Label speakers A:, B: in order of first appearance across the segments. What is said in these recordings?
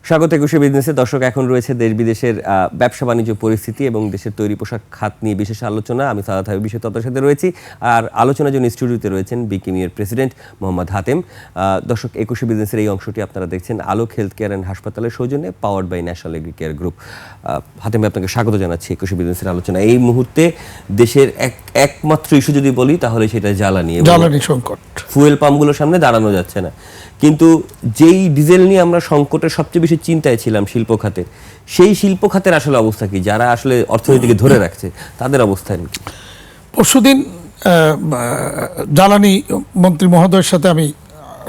A: স্বাগত একুশে বিজনেসে। দর্শক, এখন রয়েছে দেশ বিদেশের ব্যবসা বাণিজ্য পরিস্থিতি এবং দেশের তৈরি পোশাক খাত নিয়ে বিশেষ আলোচনা। আমি সাদাত হাবিব বিষয় তত্ত্বের সাথে রয়েছি, আর আলোচনার জন্য স্টুডিওতে রয়েছেন বিকিমির প্রেসিডেন্ট মোহাম্মদ হাতেম। দর্শক, একুশে বিজনেসের এই অংশটি আপনারা দেখছেন আলোক হেলথ কেয়ার অ্যান্ড হাসপাতালের সৌজন্যে, powered by National Agri Care Group. Hatem, আপনাকে স্বাগত জানাচ্ছি একুশে বিজনেসের আলোচনা। এই মুহূর্তে দেশের একমাত্র ইস্যু যদি বলি তাহলে সেটা জ্বালানি
B: সংকট।
A: ফুয়েল পাম্পগুলোর সামনে দাঁড়ানো যাচ্ছে না, কিন্তু যেই ডিজেল নিয়ে আমরা সংকটের সবচেয়ে বেশি চিন্তায় ছিলাম শিল্প খাতের, সেই শিল্প খাতের আসলে অবস্থা কি? যারা আসলে অর্থনীতিকে ধরে রাখছে তাদের অবস্থা কি?
B: পরশুদিন জ্বালানি মন্ত্রী মহোদয়ের সাথে আমি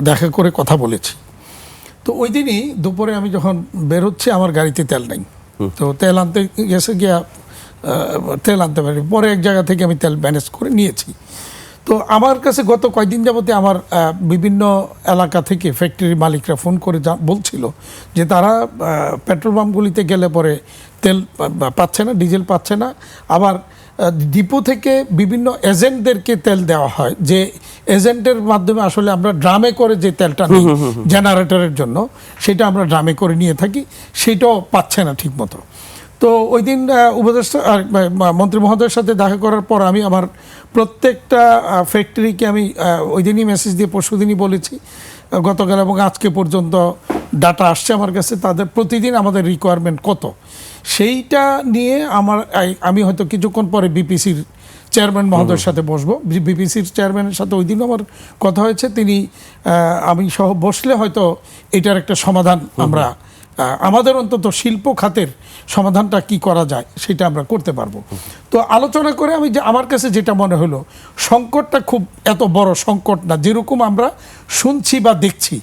B: দেখা করে কথা বলেছি। তো ওই দিনই দুপুরে আমি যখন বের হচ্ছি, আমার গাড়িতে তেল নেই। তো তেল আনতে গেছে গিয়া তেল আনতে পারি, পরে এক জায়গা থেকে আমি তেল ম্যানেজ করে নিয়েছি। তো আমার কাছে গত কয়েকদিন যাবতে আমার বিভিন্ন এলাকা থেকে ফ্যাক্টরির মালিকরা ফোন করে বলছিল যে তারা পেট্রোল পাম্পগুলিতে গেলে পরে তেল পাচ্ছে না, ডিজেল পাচ্ছে না। আবার ডিপো থেকে বিভিন্ন এজেন্টদেরকে তেল দেওয়া হয়, যে এজেন্টের মাধ্যমে আসলে আমরা ড্রামে করে যে তেলটা নিই জেনারেটরের জন্য, সেটা আমরা ড্রামে করে নিয়ে থাকি, সেটাও পাচ্ছে না ঠিক মতো। তো ওই দিন উপদেষ্টা মন্ত্রী মহোদয়ের সাথে দেখা করার পর আমি আমার প্রত্যেকটা ফ্যাক্টরিকে আমি ওই দিনই মেসেজ দিয়ে পরশুদিনই বলেছি, গতকাল এবং আজকে পর্যন্ত ডাটা আসছে আমার কাছে, তাদের প্রতিদিন আমাদের রিকোয়ারমেন্ট কত, সেইটা নিয়ে আমি হয়তো কিছুক্ষণ পরে বিপিসির চেয়ারম্যান মহোদয়ের সাথে বসবো। বিপিসির চেয়ারম্যানের সাথে ওই দিনও আমার কথা হয়েছে, তিনি আমি সহ বসলে হয়তো এটার একটা সমাধান আমরা আমাদের অন্তত শিল্প খাতের সমাধানটা কি করা যায় সেটা আমরা করতে পারবো। তো আলোচনা করে আমার কাছে যেটা মনে হলো, সংকটটা খুব এত বড় সংকট না যেরকম আমরা শুনছি বা দেখছি।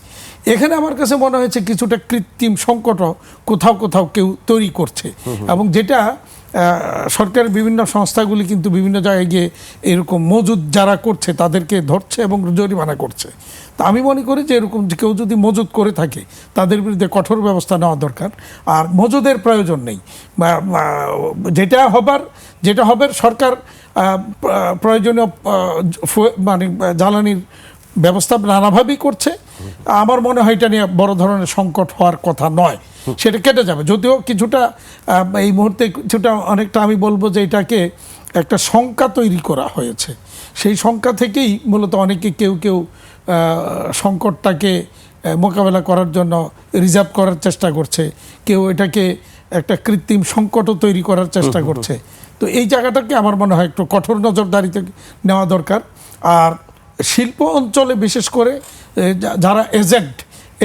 B: এখানে আমার কাছে মনে হয়েছে কিছুটা কৃত্রিম সংকটও কোথাও কোথাও কেউ তৈরি করছে, এবং যেটা সরকারের বিভিন্ন সংস্থাগুলি কিন্তু বিভিন্ন জায়গায় গিয়ে এরকম মজুদ যারা করছে তাদেরকে ধরছে এবং জরিমানা করছে। তা আমি মনে করি যে এরকম কেউ যদি মজুদ করে থাকে তাদের বিরুদ্ধে কঠোর ব্যবস্থা নেওয়া দরকার। আর মজুদের প্রয়োজন নেই, যেটা হবার সরকার প্রয়োজনীয় মানে জ্বালানির ব্যবস্থা নানাভাবেই করছে। আমার মনে হয় এটা নিয়ে বড় ধরনের সংকট হওয়ার কথা নয়, সেটা কেটে যাবে। যদিও কিছুটা এই মুহূর্তে কিছুটা অনেকটা আমি বলবো যে এটাকে একটা শঙ্কা তৈরি করা হয়েছে, সেই শঙ্কা থেকেই মূলত অনেকে কেউ সংকটটাকে মোকাবেলা করার জন্য রিজার্ভ করার চেষ্টা করছে, কেউ এটাকে একটা কৃত্রিম সংকটও তৈরি করার চেষ্টা করছে। তো এই জায়গাটাকে আমার মনে হয় একটু কঠোর নজরদারিতে নেওয়া দরকার। আর শিল্প অঞ্চলে বিশেষ করে যারা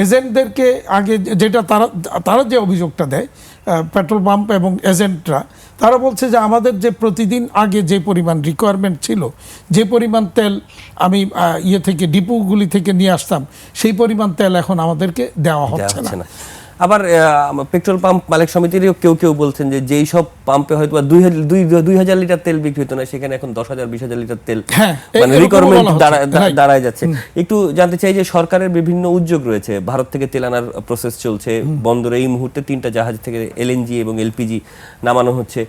B: এজেন্টদেরকে আগে যেটা তারা যে অভিযোগটা দেয়, পেট্রোল পাম্প এবং এজেন্টরা, তারা বলছে যে আমাদের যে প্রতিদিন আগে যে পরিমাণ রিকোয়ারমেন্ট ছিল, যে পরিমাণ তেল আমি থেকে ডিপোগুলি থেকে নিয়ে আসতাম, সেই পরিমাণ তেল এখন আমাদেরকে দেওয়া হচ্ছে না।
A: আবার পেট্রোল পাম্প মালিক সমিতিরও কেউ বলছেন যে যেই সব পাম্পে হয়তো 2000 লিটার তেল বিক্রি হতো না, সেখানে এখন 10,000 20,000 লিটার তেল মানে রিকোয়ারমেন্ট দাঁড়ায় যাচ্ছে। একটু জানতে চাই যে সরকারের বিভিন্ন উদ্যোগ রয়েছে, ভারত থেকে তেল আনার প্রসেস চলছে, বন্দরে এই মুহূর্তে 3টা জাহাজ থেকে এলএনজি এবং এলপিজি নামানো হচ্ছে।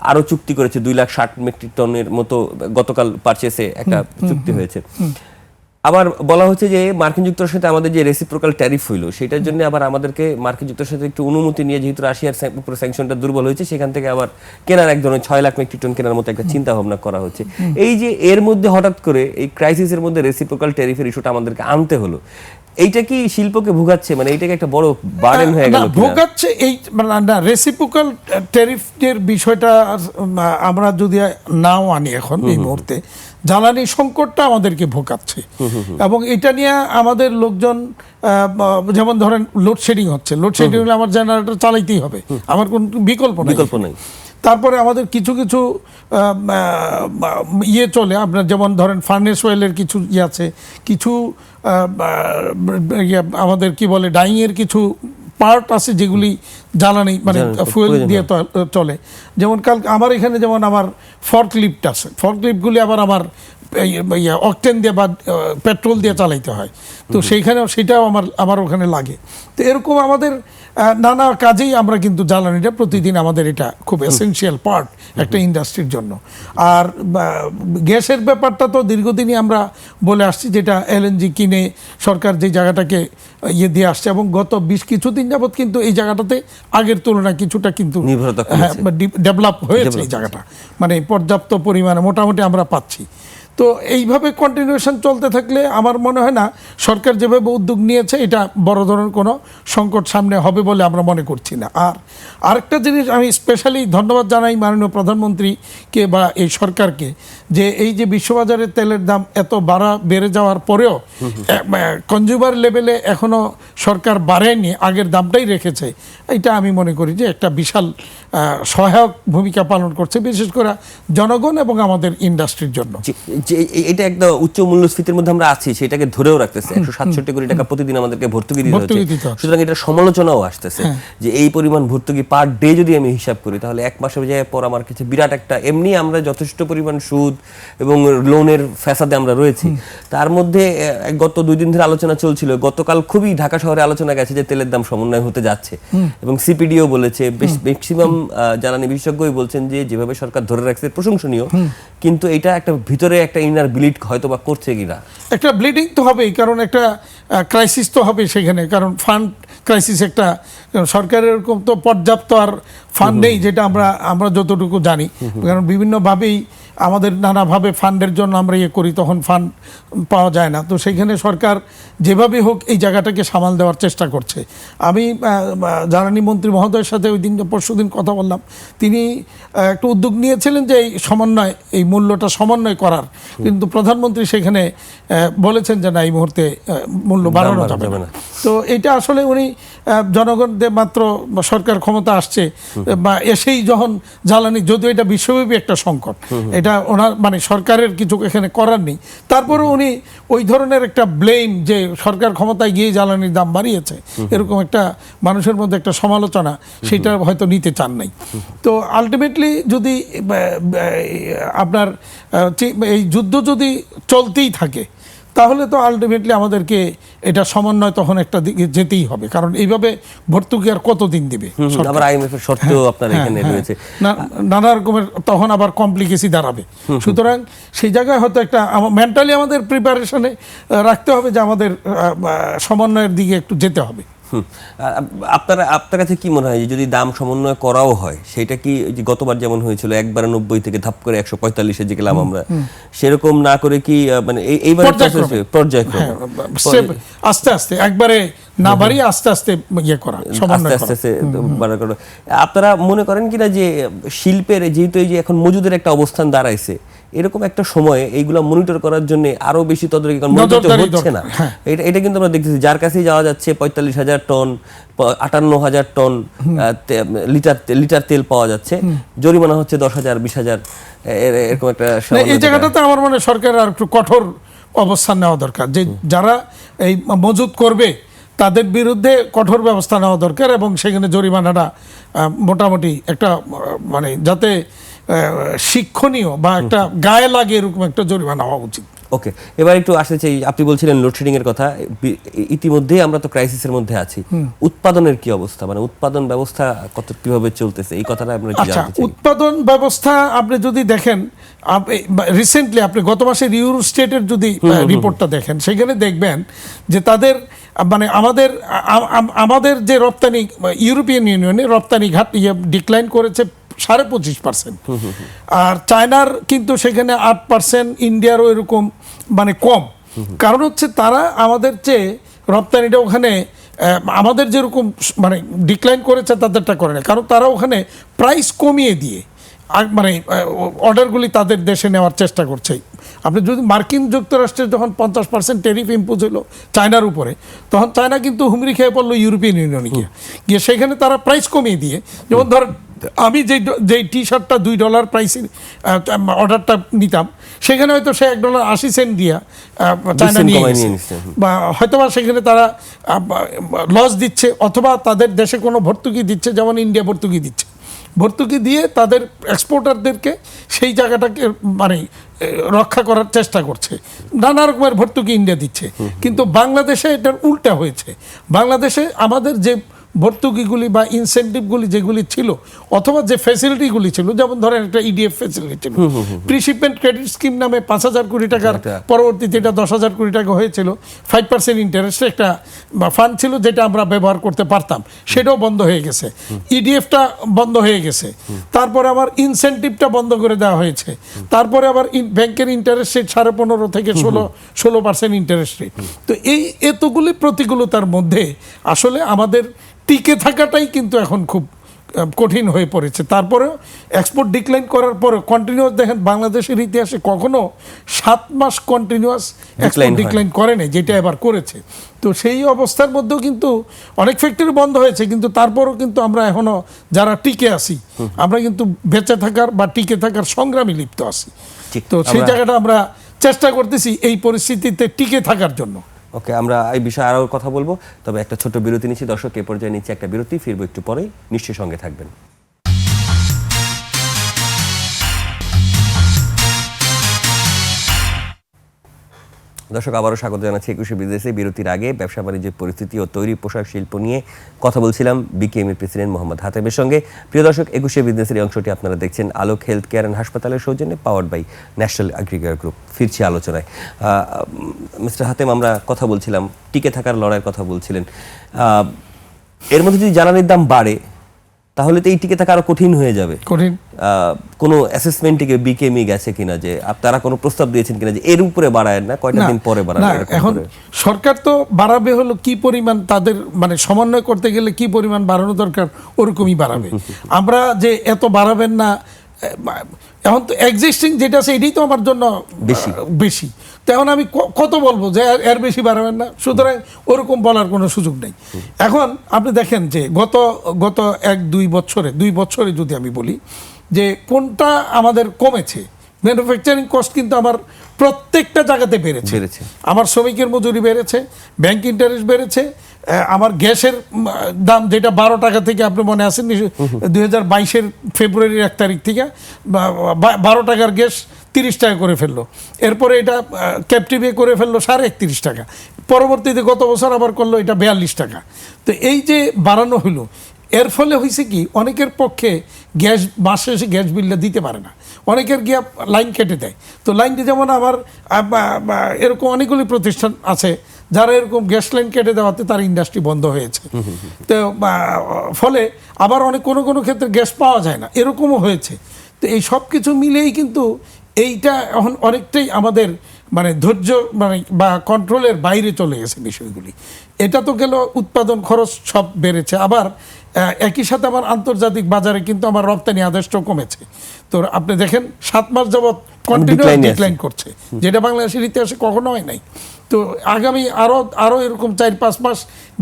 A: আরো চুক্তি করেছে 260 মেট্রিক টনের মতো, গতকাল পারচেসে একটা চুক্তি হয়েছে। আবার বলা হচ্ছে যে মার্কিন যুক্তরাষ্ট্রের সাথে আমাদের যে রেসিপ্রোকাল ট্যারিফ হইলো, সেটার জন্য আবার আমাদেরকে মার্কিন যুক্তরাষ্ট্রের সাথে একটু অনুমতি নিয়ে, যেহেতু রাশিয়ার উপরে স্যাংশনটা দুর্বল হয়েছে, সেখান থেকে আবার কেনার এক ধরনের 6 লাখ মেট্রিক টন কেনার মতো একটা চিন্তা ভাবনা করা হচ্ছে। এই যে এর মধ্যে হঠাৎ করে এই ক্রাইসিসের মধ্যে রেসিপ্রোকাল ট্যারিফের ইস্যুটা আমাদেরকে আনতে হলো, এইটা কি শিল্পকে ভোগাচ্ছে? মানে এইটাকে একটা বড় বার্ডেন হয়ে গেল
B: ভোগাচ্ছে। এই না, রেসিপ্রোকাল ট্যারিফের বিষয়টা আমরা যদি নাও আনি এখন এই মুহূর্তে, জ্বালানি সংকটটা আমাদেরকে ভোগাচ্ছে। এবং এটা নিয়ে আমাদের লোকজন, যেমন ধরেন লোডশেডিং হচ্ছে, লোডশেডিং হলে আমার জেনারেটর চালাইতেই হবে, আমার কোনো বিকল্প নেই। তারপরে আমাদের কিছু চলে, আপনার যেমন ধরেন ফার্নেস অয়েলের কিছু আছে, কিছু আমাদের কি বলে ডাইংয়ের কিছু পার্ট আছে যেগুলি জ্বালানি মানে ফুয়েল দিয়ে চলে। যেমন আমার এখানে যেমন আমার ফর্কলিফট আছে, ফর্কলিফটগুলি আবার আমার অকটেন দিয়ে বা পেট্রোল দিয়ে চালাইতে হয়, তো সেটাও আমার ওখানে লাগে। তো এরকম আমাদের নানা কাজেই আমরা কিন্তু জ্বালানিটা প্রতিদিন আমাদের এটা খুব এসেনশিয়াল পার্ট একটা ইন্ডাস্ট্রির জন্য। আর গ্যাসের ব্যাপারটা তো দীর্ঘদিনই আমরা বলে আসছি, যেটা এলএনজি কিনে সরকার যে জায়গাটাকে দিয়ে আসছে, এবং গত কিছুদিন যাবৎ কিন্তু এই জায়গাটাতে আগের তুলনায় কিছুটা কিন্তু ডেভেলপ হয়েছে এই জায়গাটা, মানে পর্যাপ্ত পরিমাণে মোটামুটি আমরা পাচ্ছি। তো এইভাবে কন্টিনিউশন চলতে থাকলে আমার মনে হয় না সরকার যেভাবে উদ্যোগ নিয়েছে এটা বড় ধরনের কোনো সংকট সামনে হবে বলে আমরা মনে করছি না। আর আরেকটা জিনিস আমি স্পেশালি ধন্যবাদ জানাই মাননীয় প্রধানমন্ত্রীকে বা এই সরকারকে, যে এই যে বিশ্ববাজারে তেলের দাম এত বেড়ে যাওয়ার পরেও কনজিউমার লেভেলে এখনো সরকার বাড়ায়নি, আগের দামটাই রেখেছে। এটা আমি মনে করি যে একটা বিশাল সহায়ক ভূমিকা পালন করছে, বিশেষ করে জনগণ এবং আমাদের ইন্ডাস্ট্রির জন্য।
A: যে এটা একটা উচ্চ মূল্যস্ফীতির মধ্যে আমরা আছি, সেটাকে ধরেও রাখতেছে। 167 কোটি টাকা প্রতিদিন আমাদেরকে ভর্তুকি দিতে হচ্ছে। সুতরাং এটা সমালোচনাও আসতেছে যে এই পরিমাণ ভর্তুকি পার ডে যদি আমি হিসাব করি, তাহলে এক মাসের যায় পর আমার কাছে বিরাট একটা, এমনি আমরা যথেষ্ট পরিমাণ সুদ এবং লোনের ফ্যাসাদে আমরা রয়েছি। তার মধ্যে গত 2 দিন ধরে আলোচনা চলছিল, গতকাল খুবই ঢাকা শহরে আলোচনা গেছে যে তেলের দাম সমন্বয় হতে যাচ্ছে, এবং সিপিডিও বলেছে, ম্যাক্সিমাম জ্বালানি বিশেষজ্ঞই বলছেন যে যেভাবে সরকার ধরে রাখছে প্রশংসনীয়, কিন্তু এটা একটা ভিতরে একটা ইনার ব্লিড হয়তো বা করছে কিনা।
B: একটা ব্লিডিং তো হবেই, কারণ একটা ক্রাইসিস তো হবে সেখানে, কারণ ফান্ড ক্রাইসিস একটা, সরকারের এরকম তো পর্যাপ্ত আর ফান্ড নেই, যেটা আমরা যতটুকু জানি, কারণ বিভিন্নভাবেই আমাদের নানাভাবে ফান্ডের জন্য আমরা করি, তখন ফান্ড পাওয়া যায় না। তো সেইখানে সরকার যেভাবে হোক এই জায়গাটাকে সামাল দেওয়ার চেষ্টা করছে। আমি জ্বালানি মন্ত্রী মহোদয়ের সাথে ওই দিন পরশুদিন কথা বললাম, তিনি একটা উদ্যোগ নিয়েছিলেন যে এই মূল্যটা সমন্বয় করার, কিন্তু প্রধানমন্ত্রী সেখানে বলেছেন যে না, এই মুহূর্তে মূল্য বাড়ানো যাবে না। তো এটা আসলে উনি জনগণদের মাত্র সরকার ক্ষমতা আসছে বা এসেই যখন জ্বালানি, যদিও এটা বিশ্বব্যাপী একটা সংকট, এটা ওনার মানে সরকারের কিছু এখানে করার নেই, তারপরে উনি ওই ধরনের একটা ব্লেম যে সরকার ক্ষমতায় গিয়ে জ্বালানির দাম বাড়িয়েছে, এরকম একটা মানুষের মধ্যে একটা সমালোচনা, সেটা হয়তো নিতে চান নাই। তো আলটিমেটলি যদি আপনার এই যুদ্ধ যদি চলতেই থাকে, তাহলে তো আলটিমেটলি আমাদেরকে এটা সমন্বয় তখন একটা দিকে যেতেই হবে, কারণ এইভাবে ভর্তুকি আর কতদিন দিবে।
A: আবার আইএমএফ এর শর্তও আপনার এখানে রয়েছে,
B: নানা রকমের তখন আবার কমপ্লিকেসি দাঁড়াবে। সুতরাং সেই জায়গায় হয়তো একটা মেন্টালি আমাদের প্রিপারেশনে রাখতে হবে যে আমাদের সমন্বয়ের দিকে একটু যেতে হবে।
A: আপনার কাছে কি মনে হয় যদি দাম সমন্বয় করাও হয়, সেটা কি গতবার যেমন হয়েছিল একবার 90 থেকে ধাপ করে 145-এ যে গেলাম আমরা, সেরকম না করে কি মানে এইবার পর্যায়ক্রমে
B: আস্তে আস্তে একবারে না বাড়িয়ে আস্তে আস্তে করা,
A: আস্তে আস্তে আপনারা মনে করেন কিনা যে শিল্পের যেহেতু এই যে এখন মজুদের একটা অবস্থান দাঁড়াইছে, এরকম একটা সময়ে এইগুলা মনিটর করার জন্য আরো বেশি তদারকি হচ্ছে না? এটা কিন্তু আমরা দেখতেছি, যার কাছেই যাওয়া যাচ্ছে 45,000 টন 58,000 টন লিটার তেল পাওয়া যাচ্ছে, জরিমানা হচ্ছে 10,000 20,000, এরকম একটা।
B: এই জায়গাটাতে আমার মনে হয় সরকার আর একটু কঠোর অবস্থান নেওয়া দরকার, যে যারা এই মজুত করবে তাদের বিরুদ্ধে কঠোর ব্যবস্থা নেওয়া দরকার, এবং সেখানে জরিমানাটা মোটামুটি একটা মানে যাতে শিক্ষণীয় বা একটা গায়ে লাগে এরকম একটা জরিমানা হওয়া উচিত।
A: ওকে, এবার একটু আসতে চাই, আপনি বলছিলেন লোডশেডিং এর কথা, ইতিমধ্যেই আমরা তো ক্রাইসিসের মধ্যে আছি, উৎপাদনের কি অবস্থা, মানে উৎপাদন ব্যবস্থা কিভাবে চলতেছে, এই কথাটা আমরা একটু জানতে চাই।
B: উৎপাদন ব্যবস্থা আপনি যদি দেখেন, রিসেন্টলি আপনি গত মাসের ইউরোস্টেটের যদি রিপোর্টটা দেখেন, সেখানে দেখবেন যে তাদের মানে আমাদের যে রপ্তানি, ইউরোপিয়ান ইউনিয়নে রপ্তানি ঘাট ডিক্লাইন করেছে 25.5%, আর চায়নার কিন্তু সেখানে 8%, ইন্ডিয়ারও এরকম মানে কম। কারণ হচ্ছে তারা আমাদের চেয়ে রপ্তানিটা ওখানে আমাদের যেরকম মানে ডিক্লাইন করেছে তাদেরটা করে না, কারণ তারা ওখানে প্রাইস কমিয়ে দিয়ে মানে অর্ডারগুলি তাদের দেশে নেওয়ার চেষ্টা করছে। আপনি যদি মার্কিন যুক্তরাষ্ট্রের যখন 50% ট্যারিফ ইম্পোজ হলো চায়নার উপরে, তখন চায়না কিন্তু হুমড়ি খেয়ে পড়লো ইউরোপিয়ান ইউনিয়নে গিয়ে সেখানে তারা প্রাইস কমিয়ে দিয়ে, যেমন ধর আমি যেই টি শার্টটা $2 প্রাইসের অর্ডারটা নিতাম, সেখানে হয়তো সে $1.80 দিয়া চায়না নিয়ে গেছে, বা হয়তো বা সেখানে তারা লস দিচ্ছে, অথবা তাদের দেশে কোনো ভর্তুকি দিচ্ছে, যেমন ইন্ডিয়া ভর্তুকি দিচ্ছে, ভর্তুকি দিয়ে তাদের এক্সপোর্টারদেরকে সেই জায়গাটাকে মানে রক্ষা করার চেষ্টা করছে, নানা রকমের ভর্তুকি ইন্ডিয়া দিচ্ছে। কিন্তু বাংলাদেশে এটার উল্টা হয়েছে, বাংলাদেশে আমাদের যে ভর্তুকিগুলি বা ইনসেন্টিভগুলি যেগুলি ছিল অথবা যে ফ্যাসিলিটিগুলি ছিল, যেমন ধরেন একটা ইডিএফ ফ্যাসিলিটি ছিল, প্রিশিপমেন্ট ক্রেডিট স্কিম নামে 5,000 কোটি টাকার, পরবর্তীতে এটা 10,000 কোটি টাকা হয়েছিল, 5% ইন্টারেস্টে একটা ফান্ড ছিল যেটা আমরা ব্যবহার করতে পারতাম, সেটাও বন্ধ হয়ে গেছে। ইডিএফটা বন্ধ হয়ে গেছে, তারপরে আবার ইনসেন্টিভটা বন্ধ করে দেওয়া হয়েছে, তারপরে আবার ব্যাংকের ইন্টারেস্ট রেট 15.5 থেকে 16% ইন্টারেস্ট রেট। তো এই এতগুলি প্রতিকূলতার মধ্যে আসলে আমাদের টিকে থাকাটাই কিন্তু এখন খুব কঠিন হয়ে পড়েছে। তারপরেও এক্সপোর্ট ডিক্লাইন করার পরে কন্টিনিউয়াস, দেখেন বাংলাদেশের ইতিহাসে কখনো 7 মাস কন্টিনিউয়াস এক্সপোর্ট ডিক্লাইন করে নাই, যেটা এবার করেছে। তো সেই অবস্থার মধ্যেও কিন্তু অনেক ফ্যাক্টরি বন্ধ হয়েছে, কিন্তু তারপরেও কিন্তু আমরা এখনো যারা টিকে আছি, আমরা কিন্তু বেঁচে থাকার বা টিকে থাকার সংগ্রামে লিপ্ত আছি। তো সেই জায়গাটা আমরা চেষ্টা করতেছি এই পরিস্থিতিতে টিকে থাকার জন্য।
A: ওকে, আমরা এই বিষয়ে আরও কথা বলবো, তবে একটা ছোট বিরতি নিচ্ছি। দর্শক, এ পর্যায়ে নিচ্ছি একটা বিরতি, ফিরবো একটু পরেই, নিশ্চয়ই সঙ্গে থাকবেন। দর্শক, আবারও স্বাগত জানাচ্ছি 21শে বিজনেসে। বিরতির আগে ব্যবসা বাণিজ্যের পরিস্থিতি ও তৈরি পোশাক শিল্প নিয়ে কথা বলছিলাম বিকেএমইর প্রেসিডেন্ট মোহাম্মদ হাতেমের সঙ্গে। প্রিয় দর্শক, 21শে বিজনেসের এই অংশটি আপনারা দেখছেন আলোক হেলথ কেয়ার অ্যান্ড হাসপাতালের সৌজন্যে, powered by National Agricare Group. ফিরছি আলোচনায়। মিস্টার হাতেম, আমরা কথা বলছিলাম টিকে থাকার লড়াইয়ের কথা বলছিলেন। এর মধ্যে যদি জ্বালানির দাম বাড়ে তাহলে তো এই টিকে থাকা আরো কঠিন হয়ে যাবে।
B: কঠিন।
A: কোনো অ্যাসেসমেন্ট থেকে বিকেএমই গেছে কিনা, যে আপনারা কোনো প্রস্তাব দিয়েছেন কিনা যে এর উপরে বাড়ায় না, কয়টা দিন পরে বাড়ায়?
B: এখন সরকার তো বাড়াবে, হলো কি পরিমাণ তাদের মানে সমন্বয় করতে গেলে কি পরিমাণ বাড়ানো দরকার ওরকমই বাড়াবে। আমরা যে এত বাড়াবেন না, এখন তো এক্সিস্টিং যেটা আছে এটাই তো আমার জন্য বেশি। তো এখন আমি কত বলবো যে এর বেশি বাড়াবেন না? সুতরাং ওরকম বলার কোনো সুযোগ নেই। এখন আপনি দেখেন যে গত 2 বছরে যদি আমি বলি যে কোনটা আমাদের কমেছে, ম্যানুফ্যাকচারিং কস্ট কিন্তু আমার প্রত্যেকটা জায়গাতে বেড়েছে। আমার শ্রমিকের মজুরি বেড়েছে, ব্যাংক ইন্টারেস্ট বেড়েছে, আমার গ্যাসের দাম যেটা 12 টাকা থেকে, আপনি মনে আছেন 2022-এর ফেব্রুয়ারির 1 তারিখ থেকে 12 টাকার গ্যাস 30 টাকা করে ফেললো। এরপরে এটা ক্যাপটিভে করে ফেললো 31.5 টাকা। পরবর্তীতে গত বছর আবার করলো এটা 42 টাকা। তো এই যে বাড়ানো হলো, এর ফলে হয়েছে কি, অনেকের পক্ষে গ্যাস মাস শেষে গ্যাস বিলটা দিতে পারে না, অনেকের গিয়ে লাইন কেটে দেয়। তো লাইনটি যেমন আমার এরকম অনেকগুলি প্রতিষ্ঠান আছে যারা এরকম গ্যাস লাইন কেটে দেওয়াতে তার ইন্ডাস্ট্রি বন্ধ হয়েছে। তো ফলে আবার কোনো ক্ষেত্রে গ্যাস পাওয়া যায় না, এরকমও হয়েছে। তো এই সব কিছু মিলেই কিন্তু এইটা এখন অনেকটাই আমাদের মানে ধৈর্য মানে বা কন্ট্রোলের বাইরে চলে গেছে বিষয়গুলি। এটা তো গেল উৎপাদন খরচ সব বেড়েছে, আবার একই সাথে আমার আন্তর্জাতিক বাজারে কিন্তু আমার রপ্তানি আদেশটাও কমেছে। তো আপনি দেখেন 7 মাস যাবৎ কন্টিনিউয়াস ডিক্লাইন করছে, যেটা বাংলাদেশের ইতিহাসে কখনো হয় নাই। তো আগামী আরও এরকম 4-5 মাস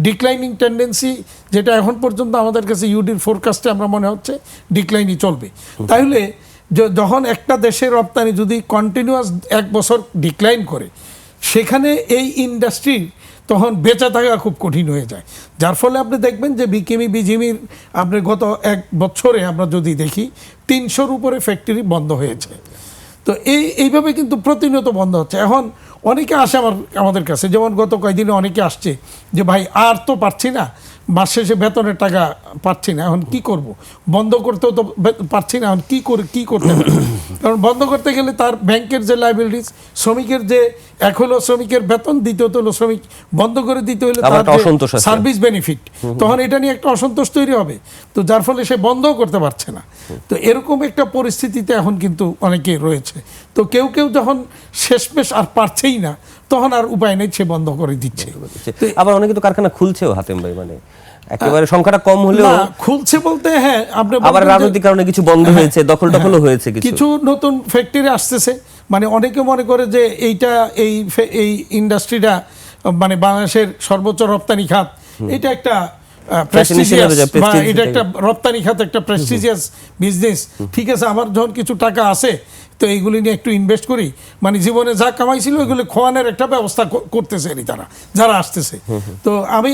B: ডিক্লাইনিং টেন্ডেন্সি, যেটা এখন পর্যন্ত আমাদের কাছে ইউডির ফোরকাস্টে আমরা মনে হচ্ছে ডিক্লাইনই চলবে। তাহলে যখন একটা দেশের রপ্তানি যদি কন্টিনিউয়াস 1 বছর ডিক্লাইন করে, সেখানে এই ইন্ডাস্ট্রি তখন বেঁচে থাকা খুব কঠিন হয়ে যায়। যার ফলে আপনি দেখবেন যে বিজিএমইর আপনি গত 1 বছরে আমরা যদি দেখি 300-র উপরে ফ্যাক্টরি বন্ধ হয়েছে। তো এইভাবে কিন্তু প্রতিনিয়ত বন্ধ হচ্ছে। এখন অনেকে আসে আমাদের কাছে, যেমন গত কয়েকদিনে অনেকে আসছে যে ভাই আর তো পারছি না, মাস শেষে বেতনের টাকা পাচ্ছি না, এখন কি করব, বন্ধ করতেও তো পারছি না, এখন কি করতে হবে? কারণ বন্ধ করতে গেলে তার ব্যাংকের যে লাইবিলিটিস, শ্রমিকের যে এক হলো শ্রমিকের বেতন, দ্বিতীয়ত হলো শ্রমিক বন্ধ করে দিতে হলে তার সার্ভিস বেনিফিট, তখন এটা নিয়ে একটা অসন্তোষ তৈরি হবে। তো যার ফলে সে বন্ধও করতে পারছে না। তো এরকম একটা পরিস্থিতিতে এখন কিন্তু অনেকে রয়েছে। তো কেউ যখন শেষমেশ আর পারছেই না, তখন আর উপায় নেই, সে বন্ধ করে দিচ্ছে।
A: আবার অনেকে তো কারখানা খুলছেও হাতেম ভাই, মানে একেবারে সংখ্যাটা কম হলেও
B: খুলছে বলতে, হ্যাঁ আপনি
A: আবার রাজনৈতিক কারণে কিছু বন্ধ হয়েছে, দখল হয়েছে, কিছু
B: নতুন ফ্যাক্টরি আসতেছে। মানে অনেকে মনে করে যে এই ইন্ডাস্ট্রিটা মানে বাংলাদেশের সর্বোচ্চ রপ্তানি খাত, এটা একটা প্রেস্টিজিয়াস, বা এটা একটা রপ্তানি খাত, একটা প্রেস্টিজিয়াস বিজনেস। ঠিক আছে, আমার যখন কিছু টাকা আছে তো এইগুলি নিয়ে একটু ইনভেস্ট করি, মানে জীবনে যা কামাইছিল ওইগুলো খোয়ানোর একটা ব্যবস্থা করতেছে যারা আসতেছে। তো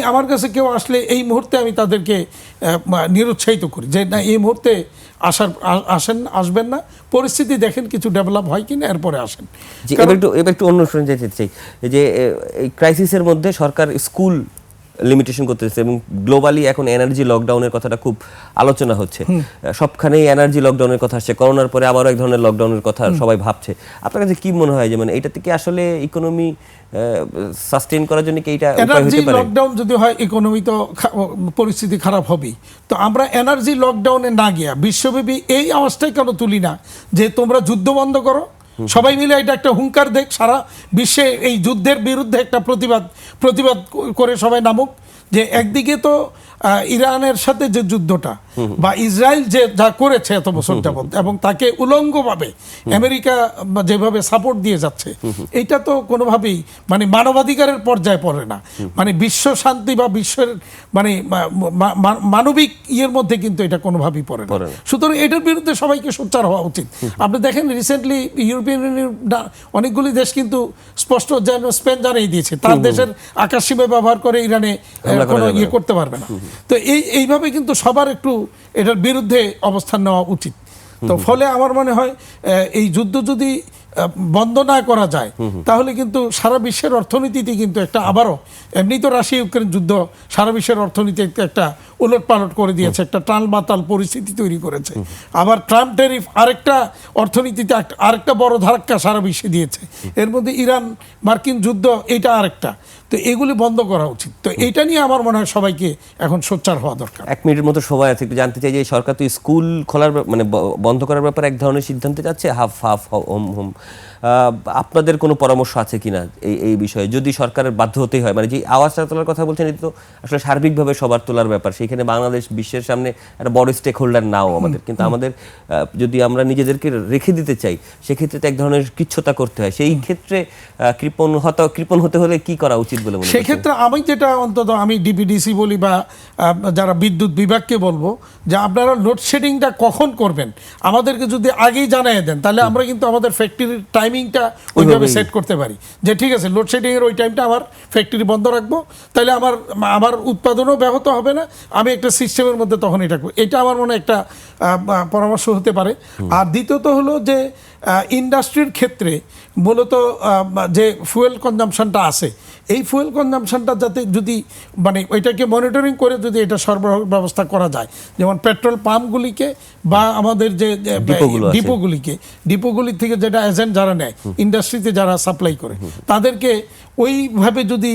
B: আমার কাছে কেউ আসলে এই মুহূর্তে আমি তাদেরকে নিরুৎসাহিত করি যে না, এই মুহূর্তে আসবেন না, পরিস্থিতি দেখেন কিছু ডেভেলপ হয় কিনা, এরপরে আসেন।
A: এবার একটু অন্য শুনে যেতে চাই যে এই ক্রাইসিসের মধ্যে সরকার স্কুল লিমিটেশন করতেছে এবং গ্লোবালি এখন এনার্জি লকডাউনের কথাটা খুব আলোচনা হচ্ছে, সবখানেই এনার্জি লকডাউনের কথা আসছে, করোনার পরে আবারও এক ধরনের লকডাউনের কথা সবাই ভাবছে। আপনার কাছে কি মনে হয় যে মানে এটা থেকে আসলে ইকোনমি সাস্টেইন করার জন্য কি এটা উপায় হতে পারে?
B: লকডাউন যদি হয় ইকোনমি তো পরিস্থিতি খারাপ হবেই। তো আমরা এনার্জি লকডাউনে না গিয়া বিশ্বব্যাপী এই আওয়াজটাই কেন তুলি না যে তোমরা যুদ্ধ বন্ধ করো, সবাই মিলে এটা একটা হুঙ্কার দেখ, সারা বিশ্বে এই যুদ্ধের বিরুদ্ধে একটা প্রতিবাদ করে সবাই নামুক। যে একদিকে তো ইরানের সাথে যে যুদ্ধটা বা ইসরায়েল যে যা করেছে এত বছর যাবত এবং তাকে উলঙ্গভাবে আমেরিকা যেভাবে সাপোর্ট দিয়ে যাচ্ছে, এটা তো কোনোভাবেই মানে মানবাধিকারের পর্যায়ে পড়ে না, মানে বিশ্ব শান্তি বা বিশ্বের মানে মানবিক ইয়ের মধ্যে কিন্তু এটা কোনোভাবেই পড়ে না। সুতরাং এটার বিরুদ্ধে সবাইকে সোচ্চার হওয়া উচিত। আপনি দেখেন রিসেন্টলি ইউরোপিয়ান ইউনিয়ন অনেকগুলি দেশ কিন্তু স্পষ্ট যেন স্পেন জানিয়ে দিয়েছে তার দেশের আকাশসীমা ব্যবহার করে ইরানে কোনো ইয়ে করতে পারবে না। তো এইভাবে কিন্তু সবার একটু এটার বিরুদ্ধে অবস্থান নেওয়া উচিত। তো ফলে আমার মনে হয় এই যুদ্ধ যদি বন্ধ না করা যায় তাহলে কিন্তু সারা বিশ্বের অর্থনীতিতে কিন্তু একটা আবারও, এমনি তো রাশিয়া ইউক্রেন যুদ্ধ সারা বিশ্বের অর্থনীতি একটা উলটপালট করে দিয়েছে, একটা টালমাতাল পরিস্থিতি তৈরি করেছে। আবার ট্রাম্প ট্যারিফ আরেকটা অর্থনীতিতে আরেকটা বড় ধাক্কা সারা বিশ্বে দিয়েছে। এর মধ্যে ইরান মার্কিন যুদ্ধ এটা আরেকটা। তো এগুলি বন্ধ করা উচিত। তো এটা নিয়ে আমার মনে হয় সবাইকে এখন সোচ্চার হওয়া দরকার।
A: 1 মিনিটের মতো সময় আছে, একটু জানতে চাই যে সরকার তো স্কুল খোলার মানে বন্ধ করার ব্যাপারে এক ধরনের সিদ্ধান্ত যাচ্ছে, হাফ হোম। আপনাদের কোনো পরামর্শ আছে কিনা এই বিষয়ে, যদি সরকারের বাধ্য হতেই হয়? মানে যে আওয়াজটা তোলার কথা বলছেন এটা তো আসলে সার্বিকভাবে সবার তোলার ব্যাপার, সেইখানে বাংলাদেশ বিশ্বের সামনে একটা বড় স্টেক হোল্ডার নাও আমাদের, কিন্তু আমাদের যদি আমরা নিজেদেরকে রেখে দিতে চাই সেক্ষেত্রে তো এক ধরনের কিচ্ছতা করতে হয়। সেই ক্ষেত্রে কৃপণ হতে হলে কি করা উচিত বলে মনে হয়?
B: সেক্ষেত্রে আমি যেটা অন্তত আমি ডিপিডিসি বলি বা যারা বিদ্যুৎ বিভাগকে বলবো যে আপনারা লোডশেডিংটা কখন করবেন আমাদেরকে যদি আগেই জানিয়ে দেন তাহলে আমরা কিন্তু আমাদের ফ্যাক্টরির টাইমিংটা ওইভাবে সেট করতে পারি যে ঠিক আছে লোডশেডিংয়ের ওই টাইমটা আমার ফ্যাক্টরি বন্ধ রাখবো, তাহলে আমার উৎপাদনও ব্যাহত হবে না, আমি একটা সিস্টেমের মধ্যে তখন এটা আমার মনে একটা পরামর্শ হতে পারে। আর দ্বিতীয়ত হলো যে ইন্ডাস্ট্রির ক্ষেত্রে মূলত যে ফুয়েল কনজাম্পশনটা আছে এই ফুয়েল কনজাম্পশনটা যাতে যদি মানে ওইটাকে মনিটরিং করে যদি এটা সরবরাহ ব্যবস্থা করা যায়, যেমন পেট্রোল পাম্পগুলিকে বা আমাদের যে ডিপোগুলি থেকে যেটা এজেন্ট যারা নেয় ইন্ডাস্ট্রিতে যারা সাপ্লাই করে তাদেরকে ওইভাবে যদি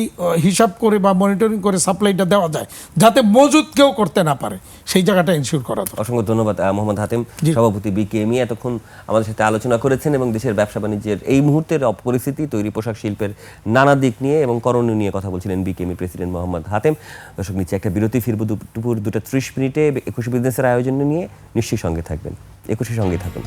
B: হিসাব করে বা মনিটরিং করে সাপ্লাইটা দেওয়া যায় যাতে মজুদ কেউ করতে না পারে, সেই জায়গাটা ইনশিওর করা দরকার।
A: অসংখ্য ধন্যবাদ মোহাম্মদ হাতেম, সভাপতি বিকেএমই এতক্ষণ আমাদের সাথে আলোচনা করেছেন এবং দেশের ব্যবসা বাণিজ্যের এই মুহূর্তের পরিস্থিতি, তৈরি পোশাক শিল্পের নানা দিক নিয়ে এবং করণীয় নিয়ে কথা বলছিলেন বিকেএমই প্রেসিডেন্ট মোহাম্মদ হাতেম। দর্শক নিচে একটা বিরতি, ফিরব দুপুর 2:30 মিনিটে 21 বিজনেসের আয়োজন নিয়ে। নিশ্চয়ই সঙ্গে থাকবেন, 21 সঙ্গে থাকুন।